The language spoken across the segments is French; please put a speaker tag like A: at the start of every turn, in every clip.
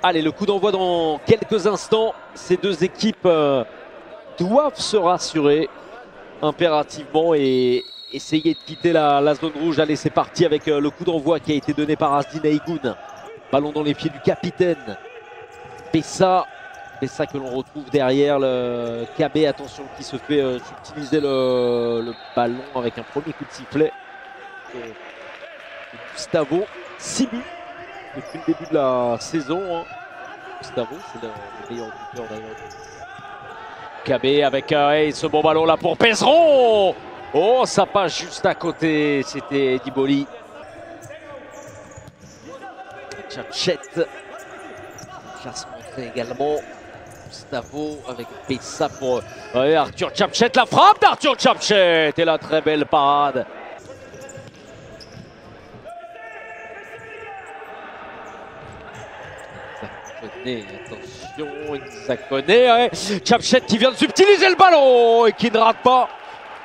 A: Allez, le coup d'envoi dans quelques instants. Ces deux équipes doivent se rassurer impérativement et essayer de quitter la zone rouge. Allez, c'est parti avec le coup d'envoi qui a été donné par Azdin Aygoun. Ballon dans les pieds du capitaine. Bessa que l'on retrouve derrière le KB. Attention, qui se fait subtiliser le ballon avec un premier coup de sifflet. Gustavo, 6 buts depuis le début de la saison. Hein. Gustavo, c'est le meilleur buteur d'ailleurs. KB avec ce bon ballon là pour Peseron. Oh, ça passe juste à côté. C'était Diboli. Tchatchet. Chasse montré également. Gustavo avec Bessa pour Arthur Tchatchet. La frappe d'Arthur Tchatchet. Et la très belle parade. Attention, Inzakone, Tchatchet qui vient de subtiliser le ballon et qui ne rate pas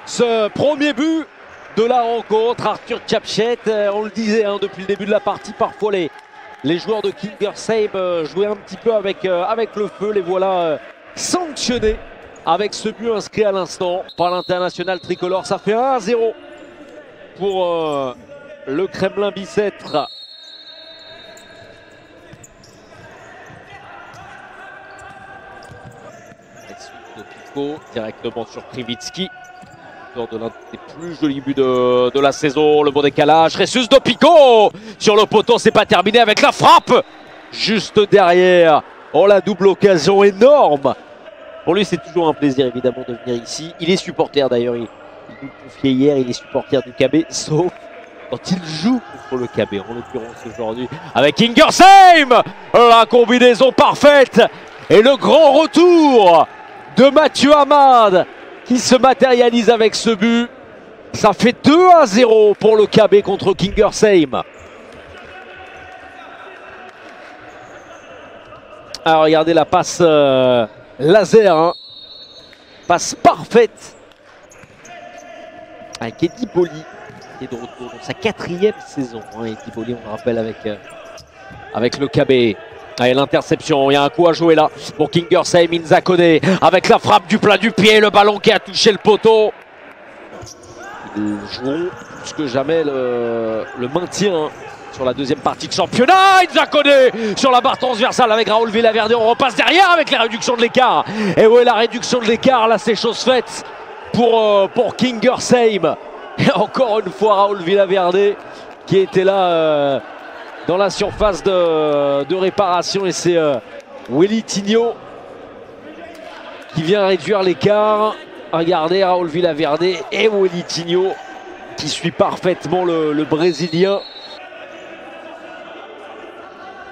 A: ce premier but de la rencontre. Arthur Tchatchet, on le disait hein, depuis le début de la partie, parfois les joueurs de Kingersheim jouaient un petit peu avec le feu. Les voilà sanctionnés avec ce but inscrit à l'instant par l'international tricolore. Ça fait 1-0 pour le Kremlin Bicêtre. Directement sur Krivitsky, lors de l'un des plus jolis buts de la saison. Le bon décalage, Jesus Dopico sur le poteau, c'est pas terminé avec la frappe juste derrière. Oh, la double occasion énorme. Pour lui, c'est toujours un plaisir évidemment de venir ici. Il est supporter d'ailleurs, il nous confiait hier, il est supporter du KB, sauf quand il joue contre le KB, en l'occurrence aujourd'hui avec Kingersheim. La combinaison parfaite et le grand retour de Mathieu Hamad qui se matérialise avec ce but. Ça fait 2-0 pour le KB contre Kingersheim. Alors regardez la passe laser, hein. Passe parfaite avec Ediboli qui est de retour dans sa 4e saison. Hein. Ediboli, on le rappelle, avec le KB. Allez, l'interception, il y a un coup à jouer là pour Kingersheim. Inzakone avec la frappe du plat du pied, le ballon qui a touché le poteau. Ils joueront plus que jamais le maintien sur la deuxième partie de championnat. Inzakone sur la barre transversale avec Raoul Villaverde. On repasse derrière avec la réduction de l'écart. Et ouais, la réduction de l'écart, là c'est chose faite pour Kingersheim. Et encore une fois Raoul Villaverde qui était là dans la surface de réparation, et c'est Willy Tigno qui vient réduire l'écart. Regardez Raoul Villaverde et Willy Tigno qui suit parfaitement le Brésilien.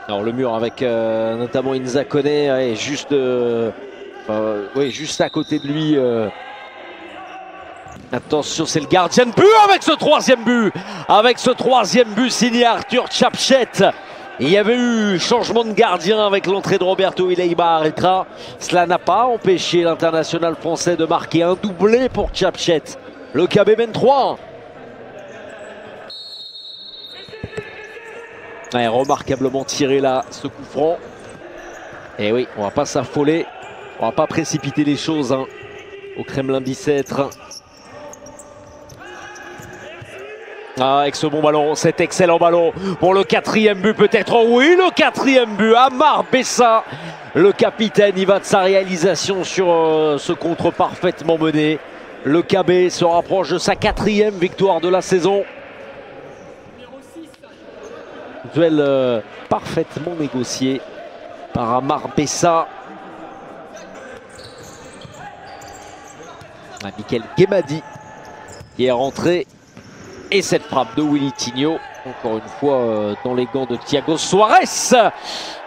A: Alors le mur avec notamment Inzakone juste à côté de lui. Attention, c'est le gardien de but avec ce troisième but. Avec ce troisième but signé Arthur Tchatchet. Il y avait eu changement de gardien avec l'entrée de Roberto Ileiba Arretra. Cela n'a pas empêché l'international français de marquer un doublé pour Tchatchet. Le KB mène 3. Ouais, remarquablement tiré là, ce coup franc. Et oui, on va pas s'affoler. On va pas précipiter les choses hein, au Kremlin Bicêtre. Ah, avec ce bon ballon, cet excellent ballon pour le 4e but peut-être. Oh oui, le 4e but, Amar Bessa. Le capitaine, il va de sa réalisation sur ce contre parfaitement mené. Le KB se rapproche de sa 4e victoire de la saison. Duel parfaitement négocié par Amar Bessa. Michael Guemadi qui est rentré. Et cette frappe de Willy Tigno, encore une fois dans les gants de Thiago Suarez,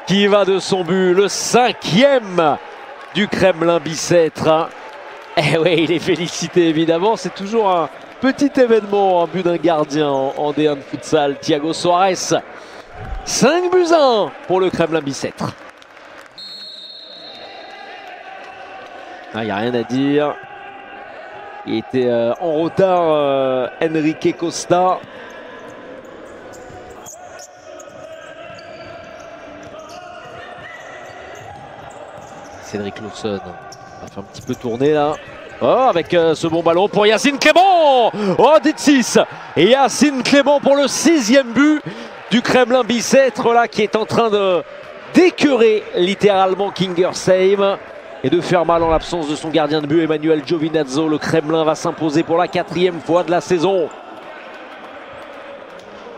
A: qui va de son but, le 5e du Kremlin Bicêtre. Et oui, il est félicité évidemment, c'est toujours un petit événement, un but d'un gardien en D1 de futsal. Thiago Suarez, 5-1 pour le Kremlin Bicêtre. Il n'y a rien à dire. Il était en retard, Enrique Costa. Cédric Lawson va faire un petit peu tourner là. Oh, avec ce bon ballon pour Yacine Clément. Oh, Ditsis. Et Yacine Clément pour le 6e but du Kremlin Bicêtre là, qui est en train de d'écœurer littéralement Kingersheim et de faire mal en l'absence de son gardien de but Emmanuel Giovinazzo. Le Kremlin va s'imposer pour la 4e fois de la saison.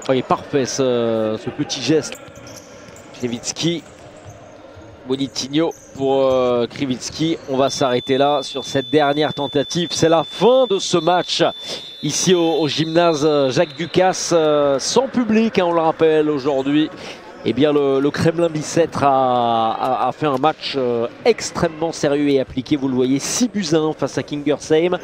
A: Oh, il est parfait ce petit geste. Krivitsky, Bonitinho pour Krivitsky. On va s'arrêter là sur cette dernière tentative. C'est la fin de ce match ici au gymnase Jacques Ducasse, sans public, hein, on le rappelle aujourd'hui. Eh bien, le Kremlin Bicêtre a fait un match extrêmement sérieux et appliqué. Vous le voyez, 6 buts à 1 face à Kingersheim.